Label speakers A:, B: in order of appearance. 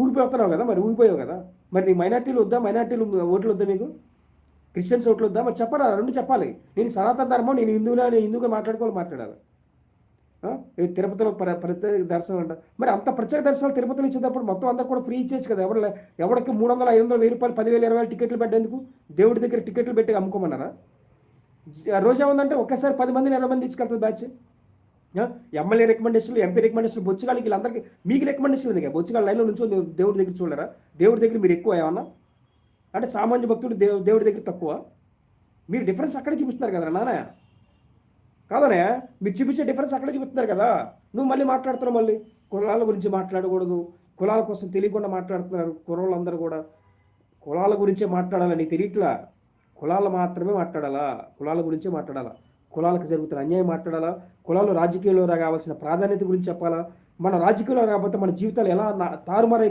A: ఊగిపోతున్నావు కదా, మరి ఊగిపోయావు కదా. మరి నీ మైనార్టీలు వద్దా, మైనార్టీలు ఓట్లు వద్దా మీకు, క్రిస్టియన్స్ ఓట్లు వద్దా? మరి చెప్పరా, రెండు చెప్పాలి. నేను సనాతన ధర్మం, నేను హిందువుగా మాట్లాడాలి. తిరుపతిలో ప్రత్యేక దర్శనం అంట. మరి అంత ప్రత్యేక దర్శనాలు తిరుపతిలో ఇచ్చేటప్పుడు మొత్తం అందరు కూడా ఫ్రీ ఇచ్చేచ్చు కదా. ఎవరికి 300, 500, 1000 రూపాయలు, 10,000, 20,000 టికెట్లు పెట్టేందుకు? దేవుడి దగ్గర టికెట్లు పెట్టి అమ్ముకోమన్నారా? రోజు ఏముందంటే ఒకేసారి 10 మందిని 20 మంది తీసుకెళ్తుంది బ్యాచ్. ఎమ్మెల్యే రికమెండేషన్లు, ఎంపీ రికమెండేషన్లు, బొచ్చుగాళ్ళకి వీళ్ళందరికీ మీకు రికమెండేషన్ ఉంది. బొచ్చుగాళ్ళ లైన్లో నుంచో దేవుడి దగ్గర చూడరా? దేవుడి దగ్గర మీరు ఎక్కువ ఏమన్నా అంటే సామాన్య భక్తుడు దేవుడి దగ్గర తక్కువ? మీరు డిఫరెన్స్ అక్కడే చూపిస్తున్నారు కదా నాన్న. కాదనే, మీరు చూపించే డిఫరెన్స్ అక్కడే చూపిస్తున్నారు కదా. నువ్వు మళ్ళీ మాట్లాడుతున్నావు, మళ్ళీ కులాల గురించి మాట్లాడకూడదు, కులాల కోసం తెలియకుండా మాట్లాడుతున్నారు కుర్రోళ్ళందరూ కూడా. కులాల గురించే మాట్లాడాలా, నీకు తెలియట్లా. కులాలు మాత్రమే మాట్లాడాలా, కులాల గురించే మాట్లాడాలా, కులాలకు జరుగుతున్న అన్యాయం మాట్లాడాలా, కులాలు రాజకీయంలో కావాల్సిన ప్రాధాన్యత గురించి చెప్పాలా. మన రాజకీయంలో రాకపోతే మన జీవితాలు ఎలా తారుమారై